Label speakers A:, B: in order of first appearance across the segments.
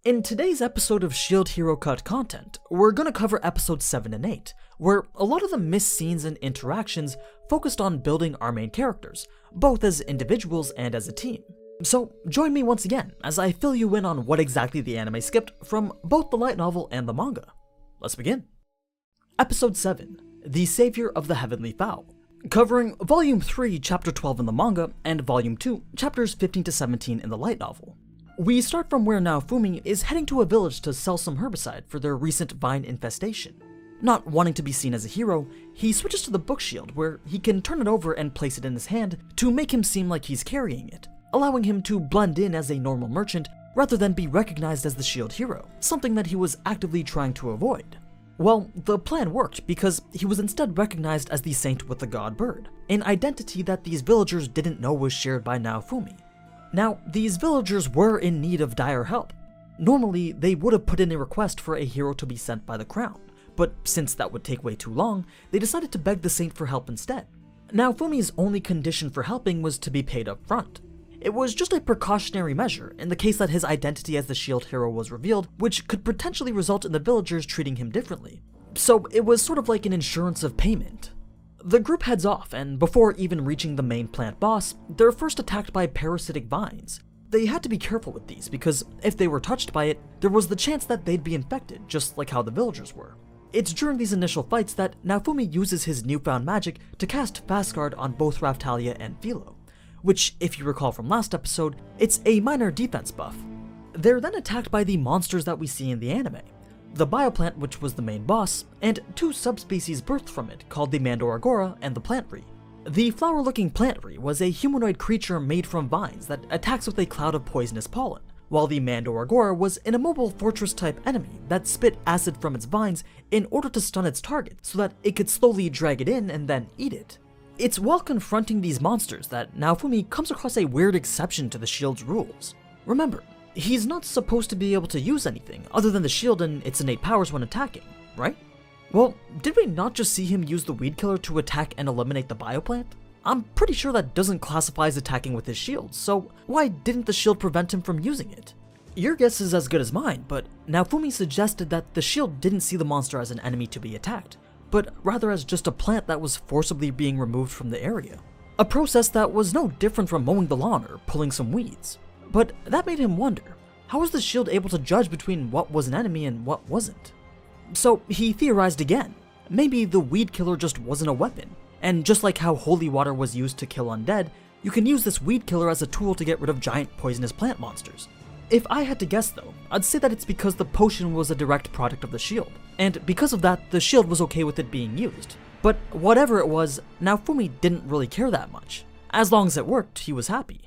A: In today's episode of Shield Hero Cut content, we're gonna cover episodes 7 and 8, where a lot of the missed scenes and interactions focused on building our main characters, both as individuals and as a team. So join me once again as I fill you in on what exactly the anime skipped from both the light novel and the manga. Let's begin. Episode 7, The Saviour of the Heavenly Fowl, covering Volume 3, Chapter 12 in the manga, and Volume 2, Chapters 15 to 17 in the light novel. We start from where Naofumi is heading to a village to sell some herbicide for their recent vine infestation. Not wanting to be seen as a hero, he switches to the book shield where he can turn it over and place it in his hand to make him seem like he's carrying it, allowing him to blend in as a normal merchant rather than be recognized as the shield hero, something that he was actively trying to avoid. Well, the plan worked because he was instead recognized as the saint with the god bird, an identity that these villagers didn't know was shared by Naofumi. Now, these villagers were in need of dire help. Normally, they would have put in a request for a hero to be sent by the crown, but since that would take way too long, they decided to beg the saint for help instead. Naofumi's only condition for helping was to be paid up front. It was just a precautionary measure in the case that his identity as the shield hero was revealed, which could potentially result in the villagers treating him differently. So it was sort of like an insurance of payment. The group heads off, and before even reaching the main plant boss, they're first attacked by parasitic vines. They had to be careful with these because if they were touched by it, there was the chance that they'd be infected, just like how the villagers were. It's during these initial fights that Naofumi uses his newfound magic to cast Fast Guard on both Raphtalia and Philo, which, if you recall from last episode, it's a minor defense buff. They're then attacked by the monsters that we see in the anime. The bioplant, which was the main boss, and two subspecies birthed from it called the Mandragora and the Plantriwe. The flower-looking Plantriwe was a humanoid creature made from vines that attacks with a cloud of poisonous pollen, while the Mandragora was an immobile fortress-type enemy that spit acid from its vines in order to stun its target so that it could slowly drag it in and then eat it. It's while confronting these monsters that Naofumi comes across a weird exception to the shield's rules. Remember, he's not supposed to be able to use anything other than the shield and its innate powers when attacking, right? Well, did we not just see him use the weed killer to attack and eliminate the bioplant? I'm pretty sure that doesn't classify as attacking with his shield, so why didn't the shield prevent him from using it? Your guess is as good as mine, but Naofumi suggested that the shield didn't see the monster as an enemy to be attacked, but rather as just a plant that was forcibly being removed from the area. A process that was no different from mowing the lawn or pulling some weeds. But that made him wonder, how was the shield able to judge between what was an enemy and what wasn't? So he theorized again, maybe the weed killer just wasn't a weapon, and just like how holy water was used to kill undead, you can use this weed killer as a tool to get rid of giant poisonous plant monsters. If I had to guess though, I'd say that it's because the potion was a direct product of the shield, and because of that, the shield was okay with it being used. But whatever it was, Naofumi didn't really care that much. As long as it worked, he was happy.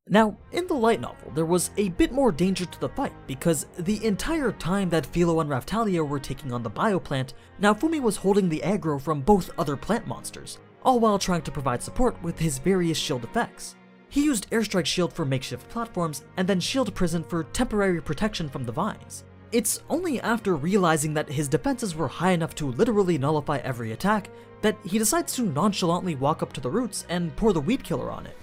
A: Now, in the light novel, there was a bit more danger to the fight because the entire time that Philo and Raphtalia were taking on the bioplant, Naofumi was holding the aggro from both other plant monsters, all while trying to provide support with his various shield effects. He used Airstrike Shield for makeshift platforms, and then Shield Prison for temporary protection from the vines. It's only after realizing that his defenses were high enough to literally nullify every attack that he decides to nonchalantly walk up to the roots and pour the weed killer on it.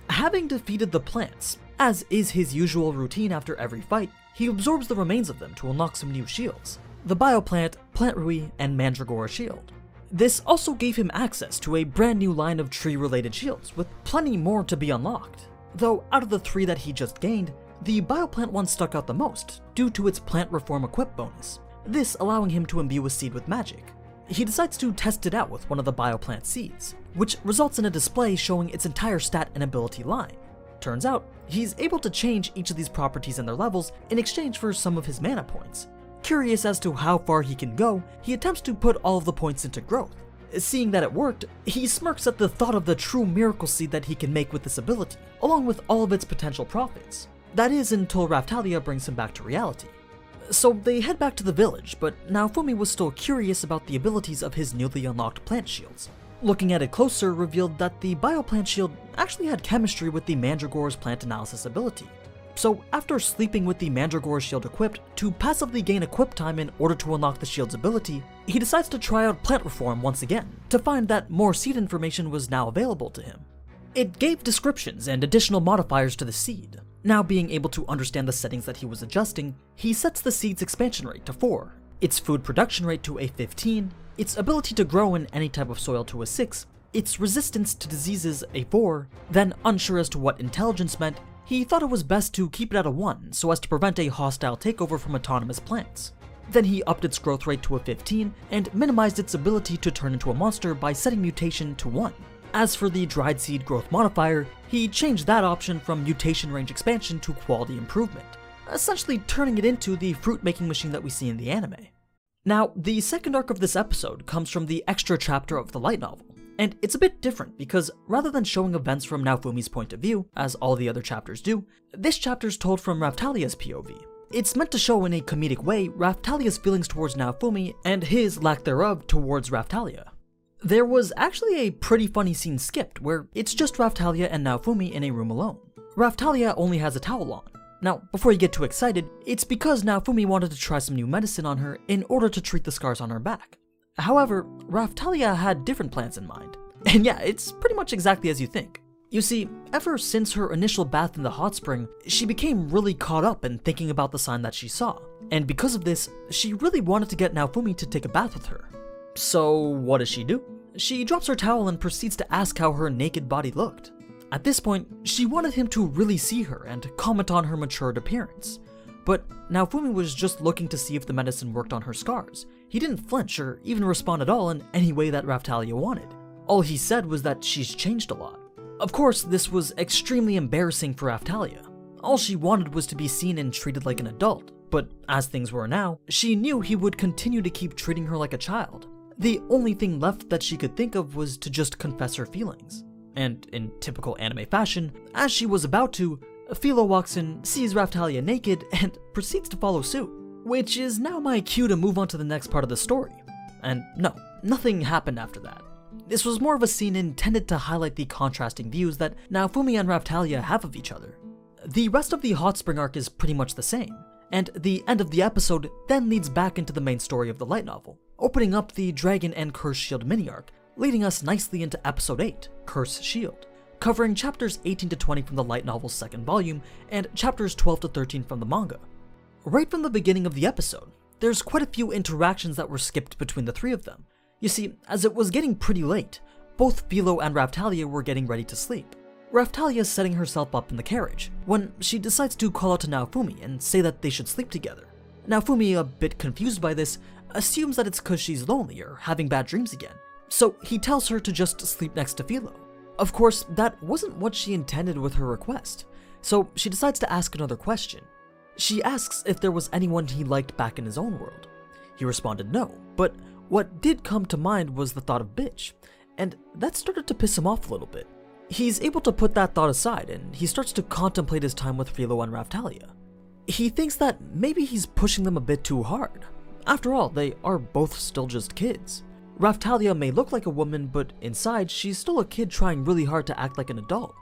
A: Having defeated the plants, as is his usual routine after every fight, he absorbs the remains of them to unlock some new shields, the bioplant, Plantriwe, and Mandragora shield. This also gave him access to a brand new line of tree-related shields, with plenty more to be unlocked. Though out of the 3 that he just gained, the bioplant one stuck out the most, due to its plant reform equip bonus, this allowing him to imbue a seed with magic. He decides to test it out with one of the bioplant seeds, which results in a display showing its entire stat and ability line. Turns out, he's able to change each of these properties and their levels in exchange for some of his mana points. Curious as to how far he can go, he attempts to put all of the points into growth. Seeing that it worked, he smirks at the thought of the true miracle seed that he can make with this ability, along with all of its potential profits. That is until Raphtalia brings him back to reality. So they head back to the village, but Naofumi was still curious about the abilities of his newly unlocked plant shields. Looking at it closer revealed that the bioplant shield actually had chemistry with the Mandragora's plant analysis ability. So after sleeping with the Mandragora shield equipped to passively gain equip time in order to unlock the shield's ability, he decides to try out plant reform once again, to find that more seed information was now available to him. It gave descriptions and additional modifiers to the seed, Now being able to understand the settings that he was adjusting, he sets the seed's expansion rate to 4, its food production rate to a 15, its ability to grow in any type of soil to a 6, its resistance to diseases a 4, then unsure as to what intelligence meant, he thought it was best to keep it at a 1 so as to prevent a hostile takeover from autonomous plants. Then he upped its growth rate to a 15 and minimized its ability to turn into a monster by setting mutation to 1. As for the dried seed growth modifier, he changed that option from mutation range expansion to quality improvement, essentially turning it into the fruit making machine that we see in the anime. Now, the second arc of this episode comes from the extra chapter of the light novel, and it's a bit different because rather than showing events from Naofumi's point of view, as all the other chapters do, this chapter's told from Raphtalia's POV. It's meant to show in a comedic way Raphtalia's feelings towards Naofumi and his lack thereof towards Raphtalia. There was actually a pretty funny scene skipped where it's just Raphtalia and Naofumi in a room alone. Raphtalia only has a towel on. Now, before you get too excited, it's because Naofumi wanted to try some new medicine on her in order to treat the scars on her back. However, Raphtalia had different plans in mind. And yeah, it's pretty much exactly as you think. You see, ever since her initial bath in the hot spring, she became really caught up in thinking about the sign that she saw. And because of this, she really wanted to get Naofumi to take a bath with her. So what does she do? She drops her towel and proceeds to ask how her naked body looked. At this point, she wanted him to really see her and comment on her matured appearance. But Naofumi was just looking to see if the medicine worked on her scars. He didn't flinch or even respond at all in any way that Raphtalia wanted. All he said was that she's changed a lot. Of course, this was extremely embarrassing for Raphtalia. All she wanted was to be seen and treated like an adult, but as things were now, she knew he would continue to keep treating her like a child. The only thing left that she could think of was to just confess her feelings. And in typical anime fashion, as she was about to, Philo walks in, sees Raphtalia naked, and proceeds to follow suit. Which is now my cue to move on to the next part of the story. And no, nothing happened after that. This was more of a scene intended to highlight the contrasting views that Naofumi and Raphtalia have of each other. The rest of the hot spring arc is pretty much the same, and the end of the episode then leads back into the main story of the light novel, opening up the Dragon and Curse Shield mini-arc, leading us nicely into episode 8, Curse Shield, covering chapters 18 to 20 from the light novel's second volume, and chapters 12 to 13 from the manga. Right from the beginning of the episode, there's quite a few interactions that were skipped between the three of them. You see, as it was getting pretty late, both Philo and Raphtalia were getting ready to sleep. Raphtalia is setting herself up in the carriage, when she decides to call out to Naofumi and say that they should sleep together. Naofumi, a bit confused by this, assumes that it's cause she's lonely or having bad dreams again, so he tells her to just sleep next to Philo. Of course, that wasn't what she intended with her request, so she decides to ask another question. She asks if there was anyone he liked back in his own world. He responded no, but what did come to mind was the thought of bitch, and that started to piss him off a little bit. He's able to put that thought aside, and he starts to contemplate his time with Philo and Raphtalia. He thinks that maybe he's pushing them a bit too hard. After all, they are both still just kids. Raphtalia may look like a woman, but inside, she's still a kid trying really hard to act like an adult.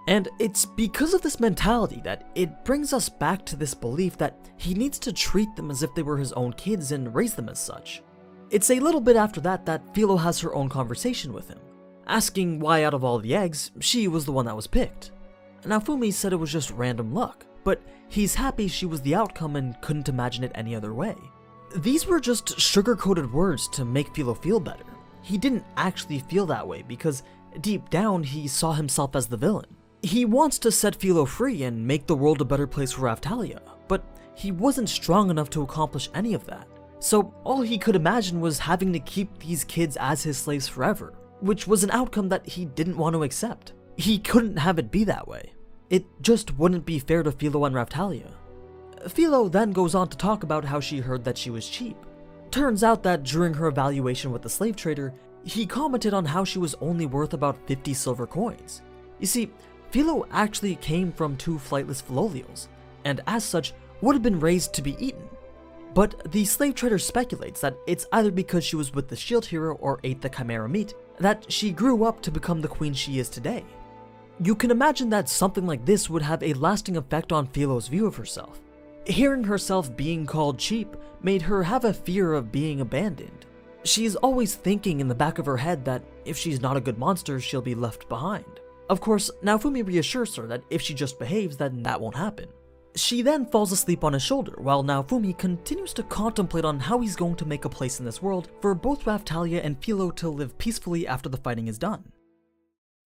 A: And it's because of this mentality that it brings us back to this belief that he needs to treat them as if they were his own kids and raise them as such. It's a little bit after that that Philo has her own conversation with him, asking why out of all the eggs, she was the one that was picked. Naofumi said it was just random luck, but he's happy she was the outcome and couldn't imagine it any other way. These were just sugar-coated words to make Philo feel better. He didn't actually feel that way because deep down he saw himself as the villain. He wants to set Philo free and make the world a better place for Raphtalia, but he wasn't strong enough to accomplish any of that. So all he could imagine was having to keep these kids as his slaves forever, which was an outcome that he didn't want to accept. He couldn't have it be that way. It just wouldn't be fair to Philo and Raphtalia. Philo then goes on to talk about how she heard that she was cheap. Turns out that during her evaluation with the slave trader, he commented on how she was only worth about 50 silver coins. You see, Philo actually came from 2 flightless Philolials, and as such, would have been raised to be eaten. But the slave trader speculates that it's either because she was with the shield hero or ate the chimera meat that she grew up to become the queen she is today. You can imagine that something like this would have a lasting effect on Philo's view of herself. Hearing herself being called cheap made her have a fear of being abandoned. She's always thinking in the back of her head that if she's not a good monster, she'll be left behind. Of course, Naofumi reassures her that if she just behaves, then that won't happen. She then falls asleep on his shoulder while Naofumi continues to contemplate on how he's going to make a place in this world for both Raphtalia and Philo to live peacefully after the fighting is done.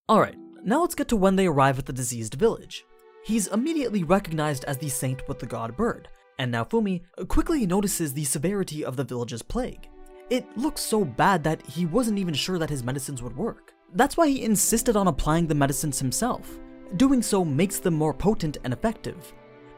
A: Alright, now let's get to when they arrive at the diseased village. He's immediately recognized as the saint with the god bird, and Naofumi quickly notices the severity of the village's plague. It looks so bad that he wasn't even sure that his medicines would work. That's why he insisted on applying the medicines himself. Doing so makes them more potent and effective.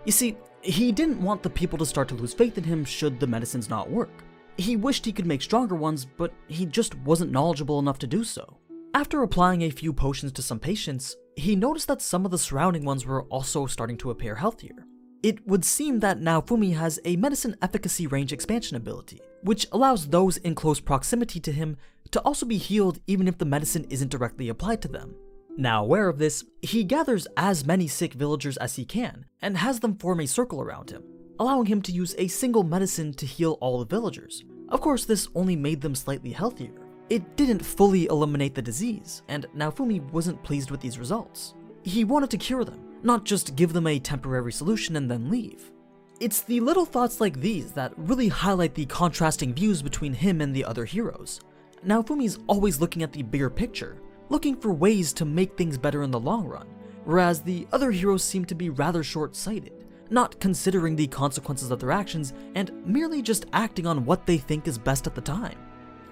A: You see, he didn't want the people to start to lose faith in him should the medicines not work. He wished he could make stronger ones, but he just wasn't knowledgeable enough to do so. After applying a few potions to some patients, he noticed that some of the surrounding ones were also starting to appear healthier. It would seem that Naofumi has a medicine efficacy range expansion ability, which allows those in close proximity to him to also be healed even if the medicine isn't directly applied to them. Now aware of this, he gathers as many sick villagers as he can and has them form a circle around him, allowing him to use a single medicine to heal all the villagers. Of course, this only made them slightly healthier. It didn't fully eliminate the disease, and Naofumi wasn't pleased with these results. He wanted to cure them, not just give them a temporary solution and then leave. It's the little thoughts like these that really highlight the contrasting views between him and the other heroes. Naofumi's always looking at the bigger picture, looking for ways to make things better in the long run, whereas the other heroes seem to be rather short-sighted, not considering the consequences of their actions and merely just acting on what they think is best at the time.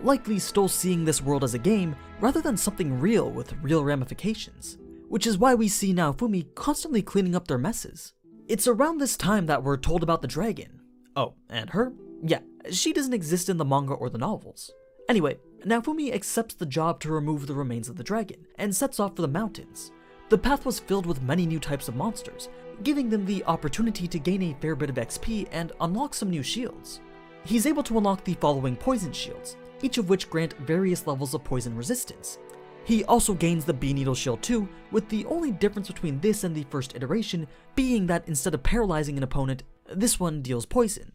A: Likely still seeing this world as a game rather than something real with real ramifications, which is why we see Naofumi constantly cleaning up their messes. It's around this time that we're told about the dragon. Oh, and her? Yeah, she doesn't exist in the manga or the novels. Anyway, Naofumi accepts the job to remove the remains of the dragon and sets off for the mountains. The path was filled with many new types of monsters, giving them the opportunity to gain a fair bit of XP and unlock some new shields. He's able to unlock the following poison shields, each of which grant various levels of poison resistance. He also gains the Bee Needle Shield too, with the only difference between this and the first iteration being that instead of paralyzing an opponent, this one deals poison.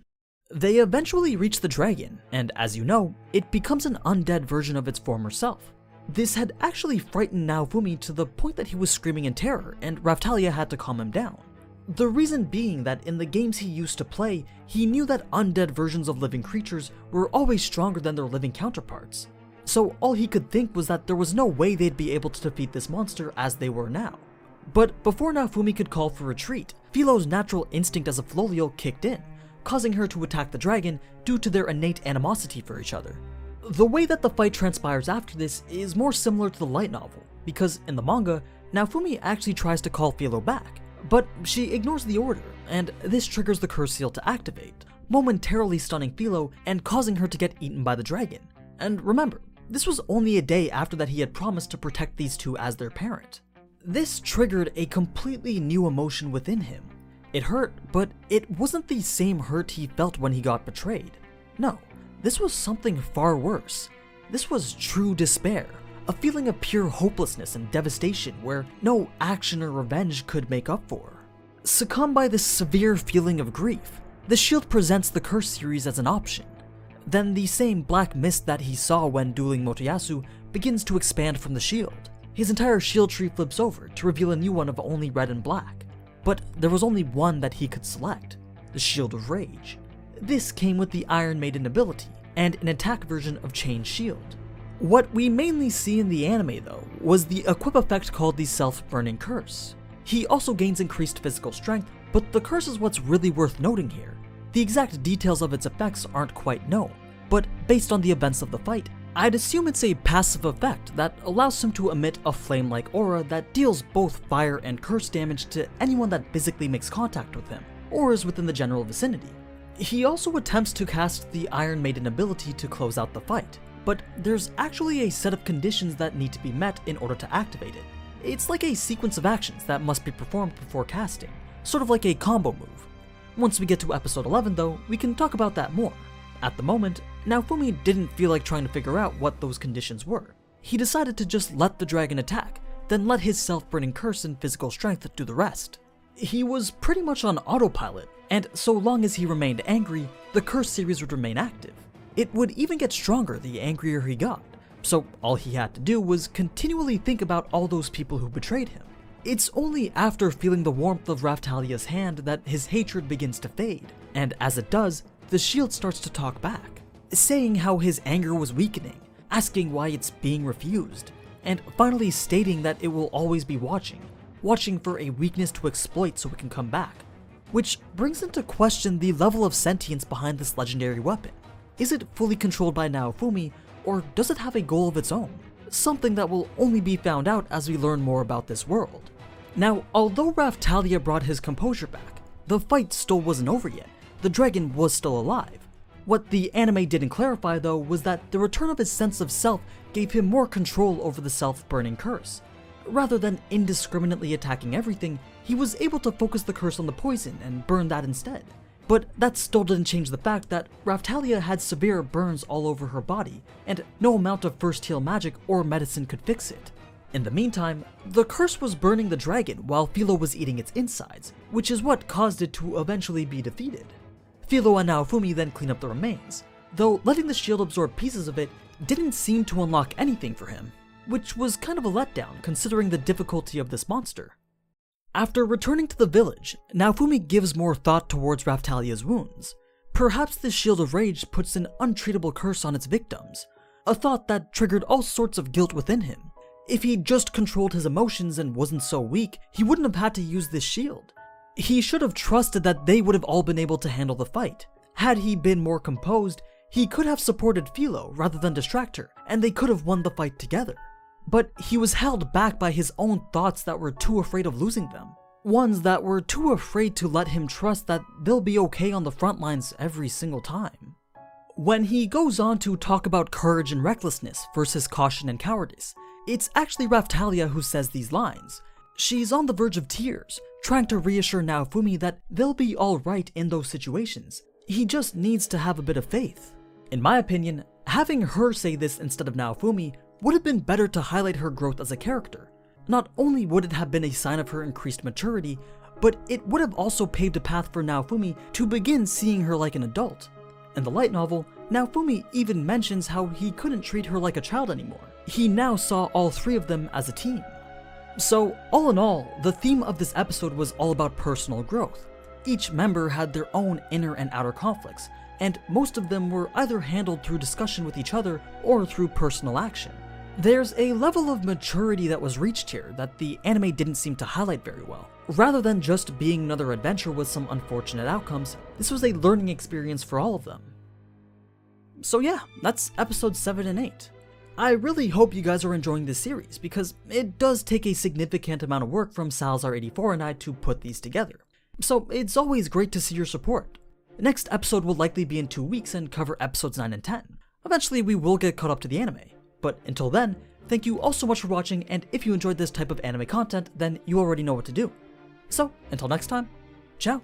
A: They eventually reach the dragon, and as you know, it becomes an undead version of its former self. This had actually frightened Naofumi to the point that he was screaming in terror, and Raphtalia had to calm him down. The reason being that in the games he used to play, he knew that undead versions of living creatures were always stronger than their living counterparts. So all he could think was that there was no way they'd be able to defeat this monster as they were now. But before Naofumi could call for retreat, Philo's natural instinct as a Flolial kicked in, causing her to attack the dragon due to their innate animosity for each other. The way that the fight transpires after this is more similar to the light novel, because in the manga, Naofumi actually tries to call Philo back, but she ignores the order, and this triggers the curse seal to activate, momentarily stunning Philo and causing her to get eaten by the dragon. And remember, this was only a day after that he had promised to protect these two as their parent. This triggered a completely new emotion within him. It hurt, but it wasn't the same hurt he felt when he got betrayed. No, this was something far worse. This was true despair, a feeling of pure hopelessness and devastation where no action or revenge could make up for. Succumbed by this severe feeling of grief, the shield presents the curse series as an option. Then the same black mist that he saw when dueling Motoyasu begins to expand from the shield. His entire shield tree flips over to reveal a new one of only red and black. But there was only one that he could select, the Shield of Rage. This came with the Iron Maiden ability, and an attack version of Chain Shield. What we mainly see in the anime though, was the equip effect called the Self-Burning Curse. He also gains increased physical strength, but the curse is what's really worth noting here. The exact details of its effects aren't quite known, but based on the events of the fight, I'd assume it's a passive effect that allows him to emit a flame-like aura that deals both fire and curse damage to anyone that physically makes contact with him, or is within the general vicinity. He also attempts to cast the Iron Maiden ability to close out the fight, but there's actually a set of conditions that need to be met in order to activate it. It's like a sequence of actions that must be performed before casting, sort of like a combo move. Once we get to episode 11 though, we can talk about that more. At the moment, Naofumi didn't feel like trying to figure out what those conditions were. He decided to just let the dragon attack, then let his self-burning curse and physical strength do the rest. He was pretty much on autopilot, and so long as he remained angry, the curse series would remain active. It would even get stronger the angrier he got, so all he had to do was continually think about all those people who betrayed him. It's only after feeling the warmth of Raphtalia's hand that his hatred begins to fade, and as it does, the shield starts to talk back, saying how his anger was weakening, asking why it's being refused, and finally stating that it will always be watching for a weakness to exploit so it can come back. Which brings into question the level of sentience behind this legendary weapon. Is it fully controlled by Naofumi, or does it have a goal of its own? Something that will only be found out as we learn more about this world. Now, although Raphtalia brought his composure back, the fight still wasn't over yet. The dragon was still alive. What the anime didn't clarify though was that the return of his sense of self gave him more control over the self-burning curse. Rather than indiscriminately attacking everything, he was able to focus the curse on the poison and burn that instead. But that still didn't change the fact that Raphtalia had severe burns all over her body, and no amount of first heal magic or medicine could fix it. In the meantime, the curse was burning the dragon while Philo was eating its insides, which is what caused it to eventually be defeated. Philo and Naofumi then clean up the remains, though letting the shield absorb pieces of it didn't seem to unlock anything for him, which was kind of a letdown considering the difficulty of this monster. After returning to the village, Naofumi gives more thought towards Raphtalia's wounds. Perhaps the Shield of Rage puts an untreatable curse on its victims, a thought that triggered all sorts of guilt within him. If he just controlled his emotions and wasn't so weak, he wouldn't have had to use this shield. He should have trusted that they would have all been able to handle the fight. Had he been more composed, he could have supported Philo rather than distract her, and they could have won the fight together. But he was held back by his own thoughts that were too afraid of losing them. Ones that were too afraid to let him trust that they'll be okay on the front lines every single time. When he goes on to talk about courage and recklessness versus caution and cowardice, it's actually Raphtalia who says these lines. She's on the verge of tears, trying to reassure Naofumi that they'll be alright in those situations. He just needs to have a bit of faith. In my opinion, having her say this instead of Naofumi would have been better to highlight her growth as a character. Not only would it have been a sign of her increased maturity, but it would have also paved a path for Naofumi to begin seeing her like an adult. In the light novel, Naofumi even mentions how he couldn't treat her like a child anymore. He now saw all three of them as a team. So, all in all, the theme of this episode was all about personal growth. Each member had their own inner and outer conflicts, and most of them were either handled through discussion with each other or through personal action. There's a level of maturity that was reached here that the anime didn't seem to highlight very well. Rather than just being another adventure with some unfortunate outcomes, this was a learning experience for all of them. So yeah, that's episodes 7 and 8. I really hope you guys are enjoying this series because it does take a significant amount of work from Salazar84 and I to put these together. So it's always great to see your support. The next episode will likely be in 2 weeks and cover episodes 9 and 10. Eventually we will get caught up to the anime. But until then, thank you all so much for watching, and if you enjoyed this type of anime content, then you already know what to do. So, until next time, ciao!